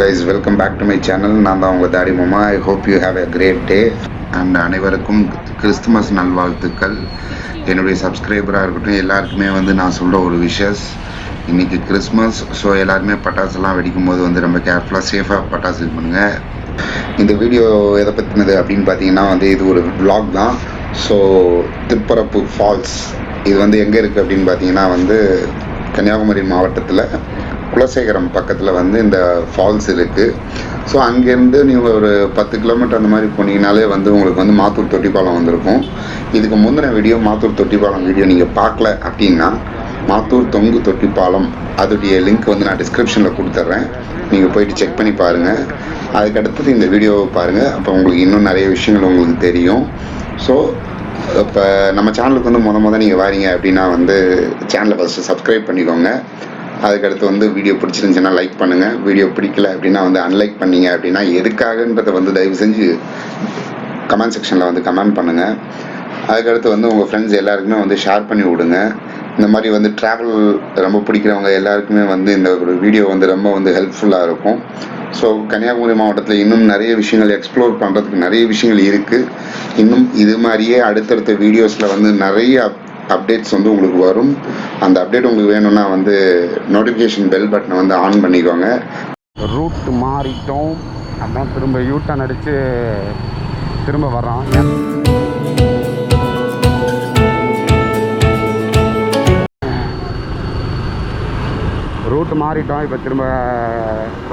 guys, welcome back to my channel. நான் தான் உங்கள் தாடி மாமா. I hope you have a great day and அனைவருக்கும் கிறிஸ்துமஸ் நல்வாழ்த்துக்கள். என்னுடைய சப்ஸ்கிரைபராக இருக்கட்டும் எல்லாருக்குமே நான் சொல்கிற ஒரு விஷஸ், இன்றைக்கி கிறிஸ்மஸ். ஸோ எல்லாருமே பட்டாசுலாம் வெடிக்கும் போது ரொம்ப கேர்ஃபுல்லாக சேஃபாக பட்டாசு இது பண்ணுங்கள். இந்த வீடியோ எதை பற்றினது அப்படின்னு பார்த்தீங்கன்னா இது ஒரு vlog தான். ஸோ திருப்பரப்பு ஃபால்ஸ் இது எங்கே இருக்குது அப்படின்னு பார்த்தீங்கன்னா கன்னியாகுமரி மாவட்டத்தில் குலசேகரம் பக்கத்தில் இந்த ஃபால்ஸ் இருக்குது. ஸோ அங்கேருந்து நீங்கள் ஒரு 10 கிலோமீட்டர் அந்த மாதிரி போனீங்கனாலே உங்களுக்கு மாத்தூர் தொட்டிப்பாலம் வந்திருக்கும். இதுக்கு முந்தின வீடியோ மாத்தூர் தொட்டிப்பாலம் வீடியோ நீங்கள் பார்க்கல அப்படின்னா மாத்தூர் தொங்கு தொட்டிப்பாலம் அதோடைய லிங்க் நான் டிஸ்கிரிப்ஷனில் கொடுத்துட்றேன். நீங்கள் போயிட்டு செக் பண்ணி பாருங்கள். அதுக்கடுத்தது இந்த வீடியோவை பாருங்கள். அப்போ உங்களுக்கு இன்னும் நிறைய விஷயங்கள் உங்களுக்கு தெரியும். ஸோ இப்போ நம்ம சேனலுக்கு முத நீங்கள் வாரீங்க அப்படின்னா சேனலை ஃபஸ்ட்டு சப்ஸ்கிரைப் பண்ணிக்கோங்க. அதுக்கடுத்து வீடியோ பிடிச்சிருந்துச்சுன்னா லைக் பண்ணுங்கள். வீடியோ பிடிக்கல அப்படின்னா அன்லைக் பண்ணீங்க அப்படின்னா எதுக்காகன்றதை தயவு செஞ்சு கமெண்ட் செக்ஷனில் கமெண்ட் பண்ணுங்கள். அதுக்கடுத்து உங்கள் ஃப்ரெண்ட்ஸ் எல்லாருக்குமே ஷேர் பண்ணி விடுங்க. இந்த மாதிரி ட்ராவல் ரொம்ப பிடிக்கிறவங்க எல்லாருக்குமே இந்த ஒரு வீடியோ ரொம்ப ஹெல்ப்ஃபுல்லாக இருக்கும். ஸோ கன்னியாகுமரி மாவட்டத்தில் இன்னும் நிறைய விஷயங்கள் எக்ஸ்ப்ளோர் பண்ணுறதுக்கு நிறைய விஷயங்கள் இருக்குது. இன்னும் இது மாதிரியே அடுத்தடுத்த வீடியோஸில் நிறைய அப்டேட்ஸ் உங்களுக்கு வரும். அந்த அப்டேட் உங்களுக்கு வேணும்னா நோட்டிஃபிகேஷன் பெல் பட்டனை ஆன் பண்ணிக்கோங்க. ரூட் மாறிட்டோம், அதான் திரும்ப யூட்டர்ன் அடித்து திரும்ப வர்றோம். ரூட்டு மாறிட்டோம். இப்போ திரும்ப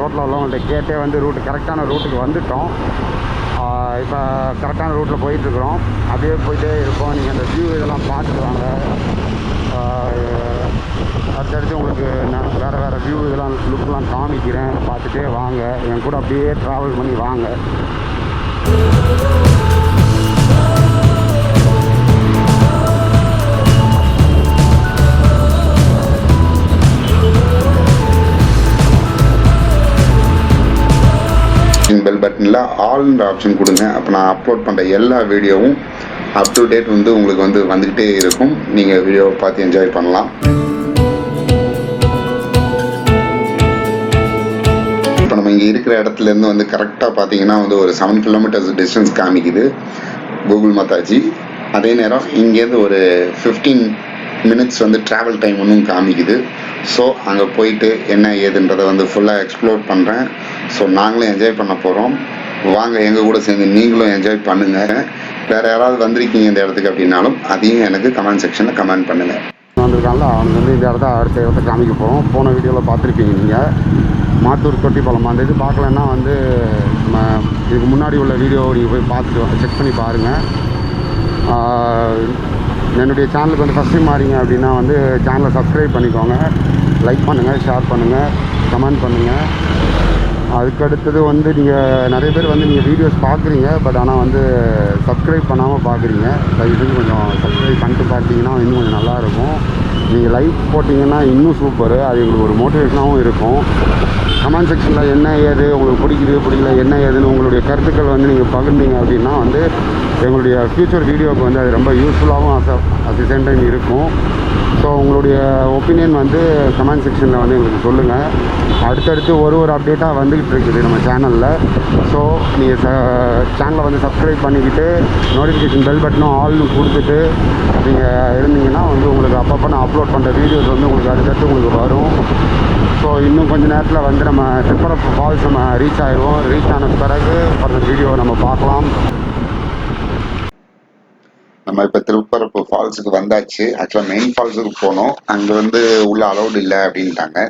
ரோட்டில் உள்ளவங்கள்ட்ட கேட்டே ரூட்டு கரெக்டான ரூட்டுக்கு வந்துட்டோம். இப்போ கரெக்டான ரூட்டில் போயிட்டுருக்குறோம். அப்படியே போயிட்டே இருக்கோம். நீங்கள் அந்த வியூ இதெல்லாம் பார்த்துட்டு வாங்க. அடுத்தடுத்து உங்களுக்கு நான் வேறு வியூ இதெல்லாம் லுக்கெலாம் காமிக்கிறேன். பார்த்துட்டே வாங்க, என் கூட அப்படியே ட்ராவல் பண்ணி வாங்க. பெல் பட்டனில் ஆல்ன்ற ஆப்ஷன் கொடுங்க. அப்போ நான் அப்லோட் பண்ணுற எல்லா வீடியோவும் அப் டு டேட் உங்களுக்கு வந்துக்கிட்டே இருக்கும். நீங்கள் வீடியோவை பார்த்து என்ஜாய் பண்ணலாம். இப்போ நம்ம இங்கே இருக்கிற இடத்துலேருந்து கரெக்டாக பார்த்தீங்கன்னா ஒரு 7 கிலோமீட்டர்ஸ் டிஸ்டன்ஸ் காமிக்குது கூகுள் மாதாஜி. அதே நேரம் இங்கேருந்து ஒரு 15 மினிட்ஸ் ட்ராவல் டைம் ஒன்றும் காமிக்குது. ஸோ அங்கே போயிட்டு என்ன ஏதுன்றதை ஃபுல்லாக எக்ஸ்ப்ளோர் பண்ணுறேன். ஸோ நாங்களும் என்ஜாய் பண்ண போகிறோம். வாங்க எங்கள் கூட சேர்ந்து நீங்களும் என்ஜாய் பண்ணுங்கள். வேறு யாராவது வந்திருக்கீங்க இந்த இடத்துக்கு அப்படின்னாலும் அதையும் எனக்கு கமெண்ட் செக்ஷனில் கமெண்ட் பண்ணுங்கள். வந்திருக்காங்களா அவனுக்கு இந்த இடத்த அடுத்த இடத்த காமிக்க போகிறோம். போன வீடியோவில் பார்த்துருப்பீங்க நீங்கள் மாத்தூர் தொட்டிப்பாலம். அந்த இது பார்க்கலன்னா நம்ம இதுக்கு முன்னாடி உள்ள வீடியோ நீங்கள் போய் பார்த்துட்டு செக் பண்ணி பாருங்கள். என்னுடைய சேனலுக்கு ஃபஸ்ட் டைம் மாறிங்க அப்படின்னா சேனலை சப்ஸ்கிரைப் பண்ணிக்கோங்க. லைக் பண்ணுங்கள், ஷேர் பண்ணுங்கள், கமெண்ட் பண்ணுங்கள். அதுக்கடுத்தது நீங்கள் நிறைய பேர் நீங்கள் வீடியோஸ் பார்க்குறீங்க, பட் ஆனால் சப்ஸ்கிரைப் பண்ணாமல் பார்க்குறீங்க. தயவுசெஞ்சு கொஞ்சம் சப்ஸ்கிரைப் பண்ணிட்டு பார்த்தீங்கன்னா இன்னும் கொஞ்சம் நல்லாயிருக்கும். நீங்கள் லைக் போட்டிங்கன்னா இன்னும் சூப்பரு. அது எங்களுக்கு ஒரு மோட்டிவேஷனாகவும் இருக்கும். கமெண்ட் செக்ஷனில் என்ன ஏது உங்களுக்கு பிடிக்கல என்ன ஏதுன்னு உங்களுடைய கருத்துக்கள் நீங்கள் பகிர்ந்தீங்க அப்படின்னா எங்களுடைய ஃப்யூச்சர் வீடியோவுக்கு அது ரொம்ப யூஸ்ஃபுல்லாகவும் அட் தி சேம் டைம் இருக்கும். ஸோ உங்களுடைய ஒப்பீனியன் கமெண்ட் செக்ஷனில் எங்களுக்கு சொல்லுங்கள். அடுத்தடுத்து ஒரு அப்டேட்டாக வந்துக்கிட்டு இருக்குது நம்ம சேனலில். ஸோ நீங்கள் சேனலை சப்ஸ்கிரைப் பண்ணிக்கிட்டு நோட்டிஃபிகேஷன் பெல் பட்டனும் ஆல்னு கொடுத்துட்டு நீங்கள் இருந்தீங்கன்னா உங்களுக்கு அப்பப்போ நான் அப்லோட் பண்ணுற வீடியோஸ் உங்களுக்கு அடுத்தடுத்து உங்களுக்கு வரும். ஸோ இன்னும் கொஞ்சம் நேரத்தில் நம்ம திருப்பரப்பு ஃபால்ஸ் நம்ம ரீச் ஆகிடுவோம். ரீச் ஆன பிறகு அந்த வீடியோவை நம்ம பார்க்கலாம். நம்ம இப்போ திருப்பரப்பு ஃபால்ஸுக்கு வந்தாச்சு. ஆக்சுவலாக மெயின் ஃபால்ஸுக்கு போனோம். அங்கே உள்ள அலௌடு இல்லை அப்படின்ட்டாங்க.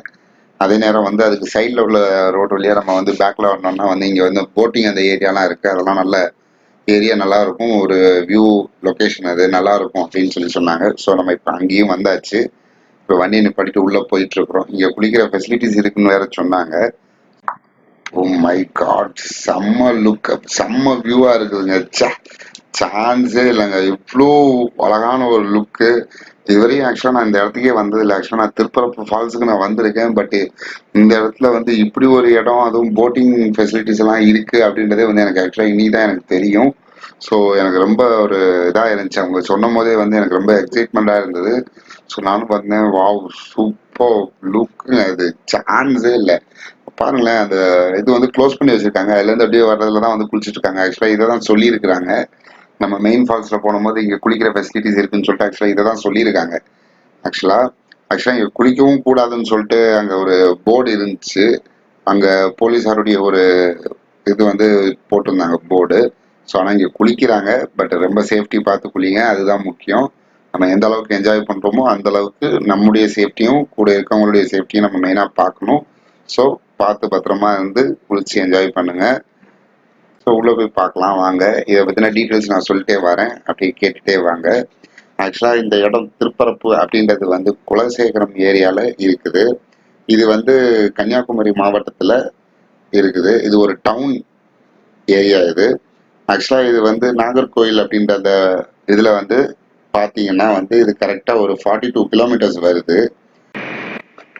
அதே நேரம் அதுக்கு சைடில் உள்ள ரோடு வழியாக நம்ம பேக்கில் வரணும்னா இங்கே போட்டிங் அந்த ஏரியாலாம் இருக்குது. அதெல்லாம் நல்ல ஏரியா, நல்லாயிருக்கும். ஒரு வியூ லொக்கேஷன் அது நல்லாயிருக்கும் அப்படின்னு சொன்னாங்க. ஸோ நம்ம இப்போ அங்கேயும் வந்தாச்சு. இப்போ வண்டியை நிப்பாட்டிட்டு உள்ளே போயிட்டுருக்குறோம். இங்கே குளிக்கிற ஃபெசிலிட்டிஸ் இருக்குன்னு வேற சொன்னாங்க. ஓ மை காட், செம்ம லுக், செம்ம வியூவாக இருக்குதுங்க. சான்ஸே இல்லைங்க. இவ்வளோ அழகான ஒரு லுக்கு. இதுவரையும் ஆக்சுவலாக நான் இந்த இடத்துக்கே வந்ததில்லை. ஆக்சுவலாக நான் திருப்பரப்பு ஃபால்ஸுக்கு நான் வந்திருக்கேன். பட் இந்த இடத்துல இப்படி ஒரு இடம், அதுவும் போட்டிங் ஃபெசிலிட்டிஸ் எல்லாம் இருக்குது அப்படின்றதே எனக்கு ஆக்சுவலாக இன்னி தான் எனக்கு தெரியும். ஸோ எனக்கு ரொம்ப ஒரு இதாக இருந்துச்சு. அவங்க சொன்னும் போதே எனக்கு ரொம்ப எக்ஸைட்மெண்ட்டாக இருந்தது. ஸோ நானும் பார்த்தேன், வாவ் சூப்பர் லுக்குங்க. இது சான்ஸே இல்லை. பாருங்களேன், அந்த இது வந்து க்ளோஸ் பண்ணி வச்சிருக்காங்க. அதுலேருந்து அப்படியே வர்றதுல தான் வந்து குளிச்சுட்டு இருக்காங்க. ஆக்சுவலாக இதை தான் சொல்லியிருக்கிறாங்க. நம்ம மெயின் ஃபால்ஸில் போகும்போது இங்கே குளிக்கிற ஃபெசிலிட்டிஸ் இருக்குன்னு சொல்லிட்டு ஆக்சுவலாக இதை தான் சொல்லியிருக்காங்க. ஆக்சுவலாக இங்கே குளிக்கவும் கூடாதுன்னு சொல்லிட்டு அங்கே ஒரு போர்டு இருந்துச்சு. அங்கே போலீஸாருடைய ஒரு இது வந்து போட்டிருந்தாங்க போர்டு. ஸோ ஆனால் இங்கே குளிக்கிறாங்க. பட் ரொம்ப சேஃப்டி பார்த்து குளிங்க, அதுதான் முக்கியம். நம்ம எந்த அளவுக்கு என்ஜாய் பண்ணுறோமோ அந்த அளவுக்கு நம்முடைய சேஃப்டியும் கூட இருக்கவங்களுடைய சேஃப்டியும் நம்ம மெயினாக பார்க்கணும். ஸோ பார்த்து பத்திரமா இருந்து குளிச்சு என்ஜாய் பண்ணுங்க. ஸோ உள்ளே போய் பார்க்கலாம் வாங்க. இதை பற்றின டீட்டெயில்ஸ் நான் சொல்லிட்டே வரேன், அப்படியே கேட்டுகிட்டே வாங்க. ஆக்சுவலாக இந்த இடம் திருப்பரப்பு அப்படின்றது வந்து குலசேகரம் ஏரியாவில் இருக்குது. இது வந்து கன்னியாகுமரி மாவட்டத்தில் இருக்குது. இது ஒரு டவுன் ஏரியா இது. ஆக்சுவலாக இது வந்து நாகர்கோயில் அப்படின்ற அந்த இதில் வந்து பார்த்தீங்கன்னா வந்து இது கரெக்டாக ஒரு 42 கிலோமீட்டர்ஸ் வருது.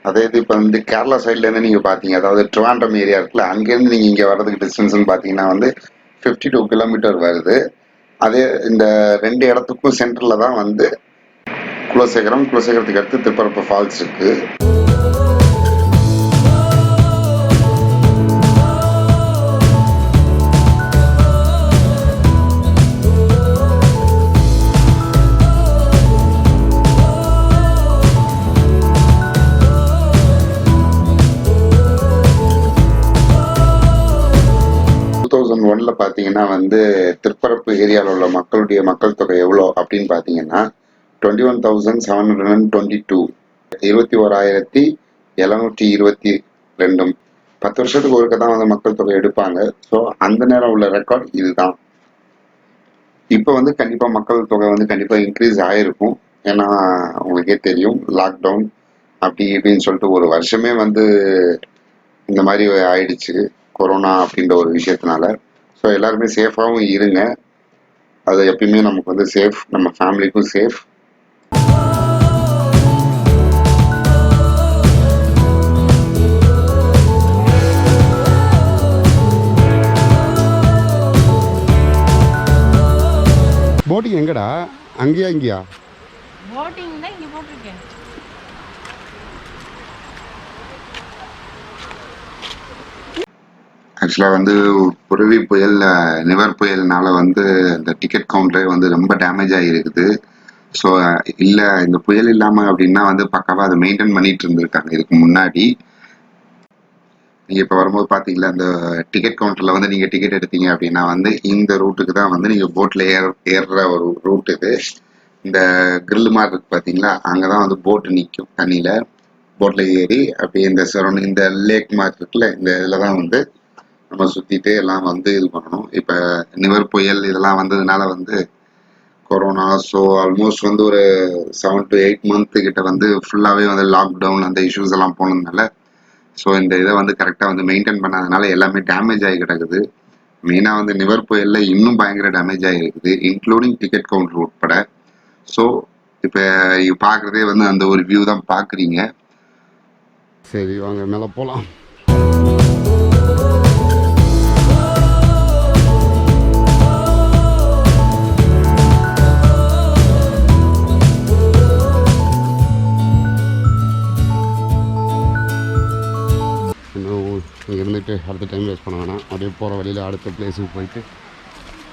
அதே இது இப்போ வந்து கேரளா சைட்லேருந்து நீங்கள் பார்த்தீங்க, அதாவது ட்ரிவாண்ட்ரம் ஏரியா இருக்குல்ல, அங்கேருந்து நீங்கள் இங்கே வர்றதுக்கு டிஸ்டன்ஸ்னு பார்த்தீங்கன்னா வந்து 52 கிலோமீட்டர் வருது. அதே இந்த ரெண்டு இடத்துக்கும் சென்டரில் தான் வந்து குலசேகரத்துக்கு அடுத்து திருப்பரப்பு ஃபால்ஸ் இருக்குது. பார்த்தீங்கன்னா வந்து திருப்பரப்பு ஏரியாவில் உள்ள மக்கள் தொகை எவ்வளோ அப்படின்னு பார்த்தீங்கன்னா 21,722, 21,722. 10 வருஷத்துக்கு ஒருக்க தான் வந்து மக்கள் தொகை எடுப்பாங்க. ஸோ அந்த நேரம் உள்ள ரெக்கார்ட் இதுதான். இப்போ வந்து கண்டிப்பாக மக்கள் தொகை வந்து கண்டிப்பாக இன்க்ரீஸ் ஆகிருக்கும். ஏன்னா உங்களுக்கே தெரியும், லாக்டவுன் அப்படி இப்படின்னு சொல்லிட்டு ஒரு வருஷமே வந்து இந்த மாதிரி ஆயிடுச்சு கொரோனா அப்படின்ற ஒரு விஷயத்தினால. ஸோ எல்லாருமே சேஃபாகவும் இருங்க. அது எப்பயுமே நமக்கு வந்து சேஃப், நம்ம ஃபேமிலிக்கும் சேஃப். போட்டிங் எங்கடா? அங்கேயா இங்கேயா? போட்டிங் தான் இங்கே போட்டிருக்கேன். ஆக்சுவலாக வந்து புரவி புயல், நிவர் புயல்னால வந்து இந்த டிக்கெட் கவுண்டரே வந்து ரொம்ப டேமேஜ் ஆகிருக்குது. ஸோ இல்லை, இந்த புயல் இல்லாமல் அப்படின்னா வந்து பக்காவாக அதை மெயின்டைன் பண்ணிட்டு இருந்திருக்காங்க இதுக்கு முன்னாடி. நீங்கள் இப்போ வரும்போது பார்த்தீங்களா, அந்த டிக்கெட் கவுண்டரில் வந்து நீங்கள் டிக்கெட் எடுத்தீங்க அப்படின்னா வந்து இந்த ரூட்டுக்கு தான் வந்து நீங்கள் போட்டில் ஏறுற ஒரு ரூட் இது. இந்த கிரில் மாதிரி இருக்கு பார்த்தீங்களா, அங்கே தான் வந்து போட்டு நிற்கும் தண்ணியில். போட்டில் ஏறி அப்படியே இந்த சரௌண்டிங், இந்த லேக் மாதிரி இருக்குல்ல, இந்த இதில் தான் வந்து நம்ம சுற்றிட்டு எல்லாம் வந்து இது பண்ணணும். இப்போ நிவர் புயல் இதெல்லாம் வந்ததுனால வந்து கொரோனா, ஸோ ஆல்மோஸ்ட் வந்து ஒரு 7 to 8 month கிட்ட வந்து ஃபுல்லாகவே வந்து லாக்டவுன் அந்த இஷ்யூஸ் எல்லாம் போனதுனால ஸோ இந்த இதை வந்து கரெக்டாக வந்து மெயின்டைன் பண்ணாதனால எல்லாமே டேமேஜ் ஆகி கிடக்குது. மெயினாக வந்து நிவர் புயலில் இன்னும் பயங்கர டேமேஜ் ஆகிருக்குது, இன்க்ளூடிங் டிக்கெட் கவுண்டர் உட்பட. ஸோ இப்போ பார்க்குறதே வந்து அந்த ஒரு வியூ தான் பார்க்குறீங்க. சரி வாங்க மேலே போகலாம். இங்கே இருந்துட்டு அடுத்த டைம் வேஸ்ட் பண்ண வேணாம். அப்படியே போகிற வழியில் அடுத்த பிளேஸுக்கு போயிட்டு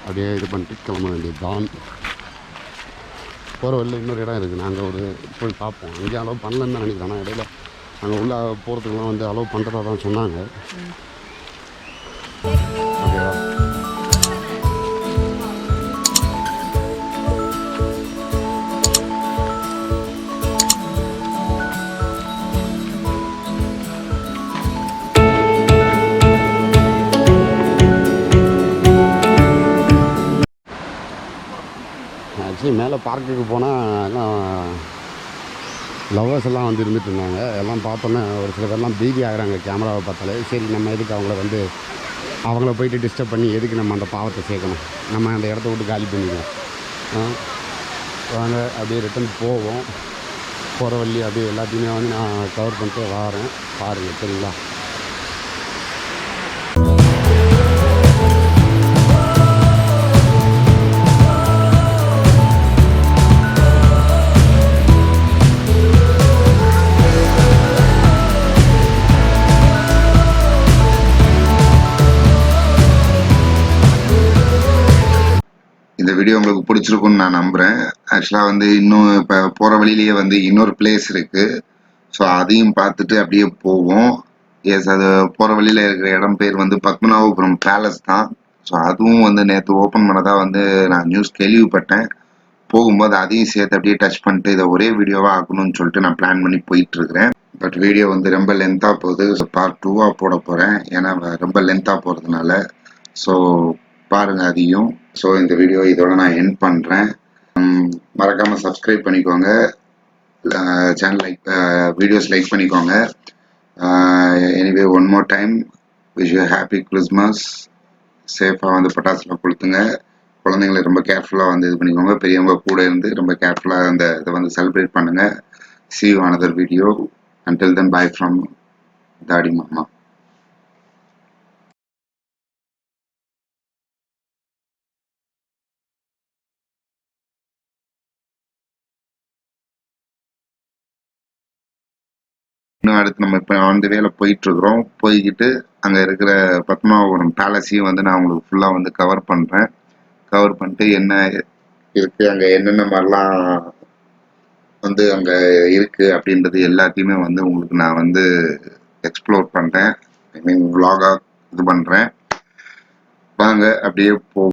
அப்படியே இது பண்ணிட்டு கிளம்ப வேண்டியது தான். போகிற வழியில் இன்னொரு இடம் இருக்குது, நாங்கள் ஒரு போய் பார்ப்போம். அங்கேயே அலோவ் பண்ணலன்னு தான் நினைக்கிறேன். ஆனால் இடையில அங்கே உள்ளே போகிறதுக்கெலாம் வந்து அலோவ் பண்ணுறதா தான் சொன்னாங்க. ஓகேவா? ஆக்சுவலி மேலே பார்க்குக்கு போனால் எல்லாம் லவ்வர்ஸ் எல்லாம் வந்து இருந்துட்டு இருந்தாங்க. எல்லாம் பார்த்தோன்னே ஒரு சில பேர்லாம் பீதி ஆகிறாங்க கேமராவை பார்த்தாலே. சரி, நம்ம எதுக்கு அவங்கள போயிட்டு டிஸ்டர்ப் பண்ணி எதுக்கு நம்ம அந்த பாவத்தை சேர்க்கணும், நம்ம அந்த இடத்த விட்டு காலி பண்ணிக்குவோம். வாங்க அப்படியே ரிட்டன் போவோம். போகிற வழி அப்படியே எல்லாத்தையுமே வந்து நான் கவர் பண்ணிட்டு வரேன், பாருங்கள் சரிங்களா. உங்களுக்கு பிடிச்சிருக்கும்னு நான் நம்புறேன். ஆக்சுவலா வந்து இன்னும் இப்போ போற வழியிலேயே வந்து இன்னொரு பிளேஸ் இருக்கு. ஸோ அதையும் பார்த்துட்டு அப்படியே போவோம். எஸ், அது போற வழியில இருக்கிற இடம் பேர் வந்து பத்மநாபபுரம் பேலஸ் தான். ஸோ அதுவும் வந்து நேற்று ஓப்பன் பண்ணதா வந்து நான் நியூஸ் கேள்விப்பட்டேன். போகும்போது அதையும் சேர்த்து அப்படியே டச் பண்ணிட்டு இதை ஒரே வீடியோவா ஆக்கணும்னு சொல்லிட்டு நான் பிளான் பண்ணி போயிட்டு இருக்கிறேன். பட் வீடியோ வந்து ரொம்ப லென்த்தா போகுது. ஸோ பார்ட் 2வா போட போறேன். ஏன்னா ரொம்ப லென்த்தா போறதுனால. ஸோ பாருங்க அதையும். ஸோ இந்த வீடியோ இதோட நான் எண்ட் பண்றேன். மறக்காம சப்ஸ்கிரைப் பண்ணிக்கோங்க. சேனல் லைக், வீடியோஸ் லைக் பண்ணிக்கோங்க. Anyway one more time wish you happy Christmas. சேஃபாக வந்து பட்டாசுலாம் கொளுத்துங்க. குழந்தைங்களை ரொம்ப கேர்ஃபுல்லாக வந்து இது பண்ணிக்கோங்க. பெரியவங்க கூட இருந்து ரொம்ப கேர்ஃபுல்லாக அந்த இதை வந்து செலிப்ரேட் பண்ணுங்க. See you another video. Until then, bye from Daddy Mama. இன்னும் அடுத்து நம்ம இப்போ அந்த வேலை போயிட்டு இருக்கிறோம். போய்கிட்டு அங்கே இருக்கிற பத்மாவபுரம் பேலஸையும் வந்து நான் உங்களுக்கு ஃபுல்லாக வந்து கவர் பண்ணுறேன். கவர் பண்ணிட்டு என்ன இருக்கு அங்கே, என்னென்ன மாதிரிலாம் வந்து அங்கே இருக்கு அப்படின்றது எல்லாத்தையுமே வந்து உங்களுக்கு நான் வந்து எக்ஸ்ப்ளோர் பண்ணுறேன். ஐ மீன் vlog-ஆ இது பண்ணுறேன். வாங்க அப்படியே போ